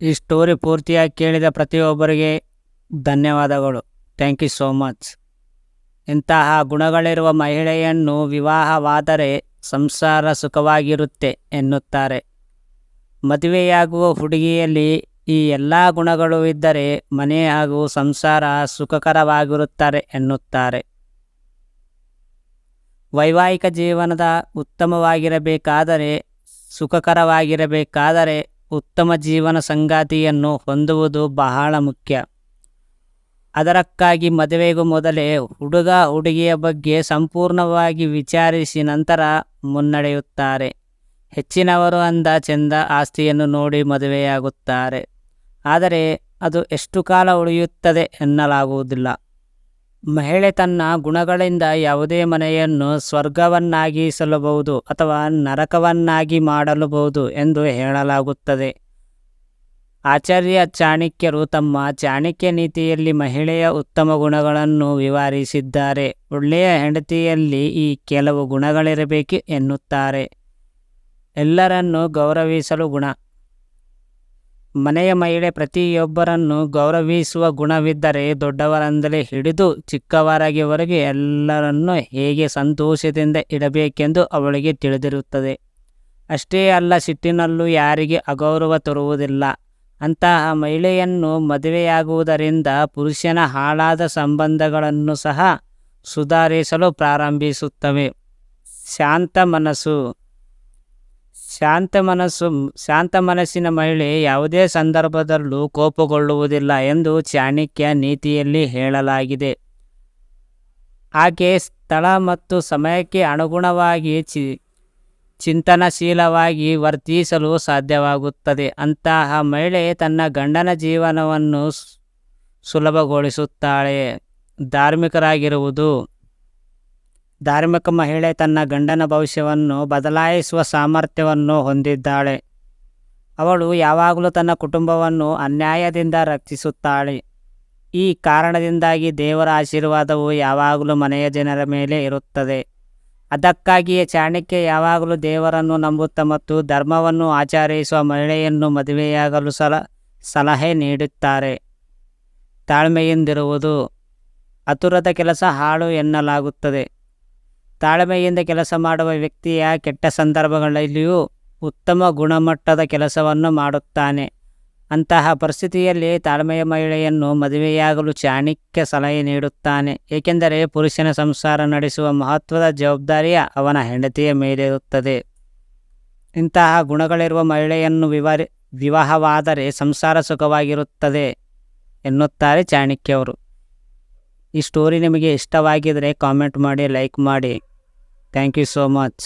ಈ ಸ್ಟೋರಿ ಪೂರ್ತಿಯಾಗಿ ಕೇಳಿದ ಪ್ರತಿಯೊಬ್ಬರಿಗೆ ಧನ್ಯವಾದಗಳು. Thank you so much. ಇಂತಹ ಗುಣಗಳಿರುವ ಮಹಿಳೆಯನ್ನು ವಿವಾಹವಾದರೆ ಸಂಸಾರ ಸುಖವಾಗಿರುತ್ತೆ ಎನ್ನುತ್ತಾರೆ. ಮದುವೆಯಾಗುವ ಹುಡುಗಿಯಲ್ಲಿ ಈ ಎಲ್ಲ ಗುಣಗಳು ಇದ್ದರೆ ಮನೆ ಹಾಗೂ ಸಂಸಾರ ಸುಖಕರವಾಗಿರುತ್ತಾರೆ ಎನ್ನುತ್ತಾರೆ. ವೈವಾಹಿಕ ಜೀವನದ ಉತ್ತಮವಾಗಿರಬೇಕಾದರೆ, ಸುಖಕರವಾಗಿರಬೇಕಾದರೆ ಉತ್ತಮ ಜೀವನ ಸಂಗಾತಿಯನ್ನು ಹೊಂದುವುದು ಬಹಳ ಮುಖ್ಯ. ಅದಕ್ಕಾಗಿ ಮದುವೆಗೂ ಮೊದಲೇ ಹುಡುಗ ಹುಡುಗಿಯ ಬಗ್ಗೆ ಸಂಪೂರ್ಣವಾಗಿ ವಿಚಾರಿಸಿ ನಂತರ ಮುನ್ನಡೆಯುತ್ತಾರೆ. ಹೆಚ್ಚಿನವರು ಅಂದ ಚೆಂದ ಆಸ್ತಿಯನ್ನು ನೋಡಿ ಮದುವೆಯಾಗುತ್ತಾರೆ. ಆದರೆ ಅದು ಎಷ್ಟು ಕಾಲ ಉಳಿಯುತ್ತದೆ ಎನ್ನಲಾಗುವುದಿಲ್ಲ. ಮಹಿಳೆ ತನ್ನ ಗುಣಗಳಿಂದ ಯಾವುದೇ ಮನೆಯನ್ನು ಸ್ವರ್ಗವನ್ನಾಗಿಸಲಬಹುದು ಅಥವಾ ನರಕವನ್ನಾಗಿ ಮಾಡಲಬಹುದು ಎಂದು ಹೇಳಲಾಗುತ್ತದೆ. ಆಚಾರ್ಯ ಚಾಣಕ್ಯರು ತಮ್ಮ ಚಾಣಕ್ಯ ನೀತಿಯಲ್ಲಿ ಮಹಿಳೆಯ ಉತ್ತಮ ಗುಣಗಳನ್ನು ವಿವರಿಸಿದ್ದಾರೆ. ಒಳ್ಳೆಯ ಹೆಂಡತಿಯಲ್ಲಿ ಈ ಕೆಲವು ಗುಣಗಳಿರಬೇಕು ಎನ್ನುತ್ತಾರೆ. ಎಲ್ಲರನ್ನೂ ಗೌರವಿಸಲು ಗುಣ. ಮನೆಯ ಮಹಿಳೆ ಪ್ರತಿಯೊಬ್ಬರನ್ನು ಗೌರವಿಸುವ ಗುಣವಿದ್ದರೆ ದೊಡ್ಡವರಿಂದಲೇ ಹಿಡಿದು ಚಿಕ್ಕವರಾಗಿವರೆಗೆ ಎಲ್ಲರನ್ನೂ ಹೇಗೆ ಸಂತೋಷದಿಂದ ಇಡಬೇಕೆಂದು ಅವಳಿಗೆ ತಿಳಿದಿರುತ್ತದೆ. ಅಷ್ಟೇ ಅಲ್ಲ, ಸಿಟ್ಟಿನಲ್ಲೂ ಯಾರಿಗೆ ಅಗೌರವ ತರುವುದಿಲ್ಲ. ಅಂತಹ ಮಹಿಳೆಯನ್ನು ಮದುವೆಯಾಗುವುದರಿಂದ ಪುರುಷನ ಹಾಳಾದ ಸಂಬಂಧಗಳನ್ನು ಸಹ ಸುಧಾರಿಸಲು ಪ್ರಾರಂಭಿಸುತ್ತವೆ. ಶಾಂತ ಮನಸ್ಸಿನ ಮಹಿಳೆ ಯಾವುದೇ ಸಂದರ್ಭದಲ್ಲೂ ಕೋಪಗೊಳ್ಳುವುದಿಲ್ಲ ಎಂದು ಚಾಣಕ್ಯ ನೀತಿಯಲ್ಲಿ ಹೇಳಲಾಗಿದೆ. ಆಕೆ ಸ್ಥಳ ಮತ್ತು ಸಮಯಕ್ಕೆ ಅನುಗುಣವಾಗಿ ಚಿಂತನಶೀಲವಾಗಿ ವರ್ತಿಸಲು ಸಾಧ್ಯವಾಗುತ್ತದೆ. ಅಂತಹ ಮಹಿಳೆ ತನ್ನ ಗಂಡನ ಜೀವನವನ್ನು ಸುಲಭಗೊಳಿಸುತ್ತಾಳೆ. ಧಾರ್ಮಿಕ ಮಹಿಳೆ ತನ್ನ ಗಂಡನ ಭವಿಷ್ಯವನ್ನು ಬದಲಾಯಿಸುವ ಸಾಮರ್ಥ್ಯವನ್ನು ಹೊಂದಿದ್ದಾಳೆ. ಅವಳು ಯಾವಾಗಲೂ ತನ್ನ ಕುಟುಂಬವನ್ನು ಅನ್ಯಾಯದಿಂದ ರಕ್ಷಿಸುತ್ತಾಳೆ. ಈ ಕಾರಣದಿಂದಾಗಿ ದೇವರ ಆಶೀರ್ವಾದವು ಯಾವಾಗಲೂ ಮನೆಯ ಜನರ ಮೇಲೆ ಇರುತ್ತದೆ. ಅದಕ್ಕಾಗಿಯೇ ಚಾಣಕ್ಯ ಯಾವಾಗಲೂ ದೇವರನ್ನು ನಂಬುತ್ತಾ ಮತ್ತು ಧರ್ಮವನ್ನು ಆಚರಿಸುವ ಮಹಿಳೆಯನ್ನು ಮದುವೆಯಾಗಲು ಸಲಹೆ ನೀಡುತ್ತಾರೆ. ತಾಳ್ಮೆಯಿಂದಿರುವುದು. ಆತುರದ ಕೆಲಸ ಹಾಳು ಎನ್ನಲಾಗುತ್ತದೆ. ತಾಳ್ಮೆಯಿಂದ ಕೆಲಸ ಮಾಡುವ ವ್ಯಕ್ತಿಯ ಕೆಟ್ಟ ಸಂದರ್ಭಗಳಲ್ಲಿಯೂ ಉತ್ತಮ ಗುಣಮಟ್ಟದ ಕೆಲಸವನ್ನು ಮಾಡುತ್ತಾನೆ. ಅಂತಹ ಪರಿಸ್ಥಿತಿಯಲ್ಲಿ ತಾಳ್ಮೆಯ ಮಹಿಳೆಯನ್ನು ಮದುವೆಯಾಗಲು ಚಾಣಕ್ಯ ಸಲಹೆ ನೀಡುತ್ತಾನೆ. ಏಕೆಂದರೆ ಪುರುಷನ ಸಂಸಾರ ನಡೆಸುವ ಮಹತ್ವದ ಜವಾಬ್ದಾರಿಯ ಅವನ ಹೆಂಡತಿಯ ಮೇಲಿರುತ್ತದೆ. ಇಂತಹ ಗುಣಗಳಿರುವ ಮಹಿಳೆಯನ್ನು ವಿವಾಹವಾದರೆ ಸಂಸಾರ ಸುಖವಾಗಿರುತ್ತದೆ ಎನ್ನುತ್ತಾರೆ ಚಾಣಕ್ಯವರು. ಈ ಸ್ಟೋರಿ ನಿಮಗೆ ಇಷ್ಟವಾಗಿದ್ದರೆ ಕಾಮೆಂಟ್ ಮಾಡಿ, ಲೈಕ್ ಮಾಡಿ. Thank you so much.